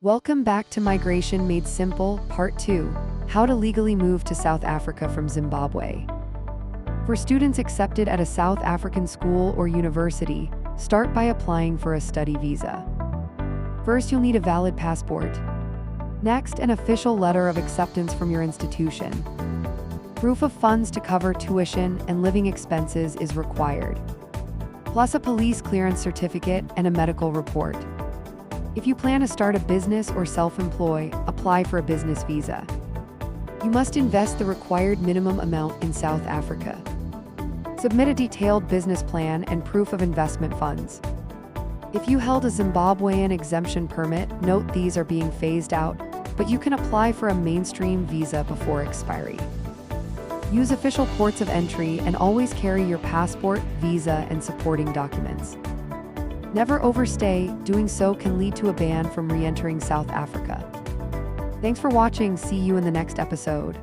Welcome back to Migration Made Simple, Part 2, How to Legally Move to South Africa from Zimbabwe. For students accepted at a South African school or university, start by applying for a study visa. First, you'll need a valid passport. Next, an official letter of acceptance from your institution. Proof of funds to cover tuition and living expenses is required, plus a police clearance certificate and a medical report. If you plan to start a business or self-employ, apply for a business visa. You must invest the required minimum amount in South Africa. Submit a detailed business plan and proof of investment funds. If you held a Zimbabwean exemption permit, note these are being phased out, but you can apply for a mainstream visa before expiry. Use official ports of entry and always carry your passport, visa, and supporting documents. Never overstay, doing so can lead to a ban from re-entering South Africa. Thanks for watching, see you in the next episode.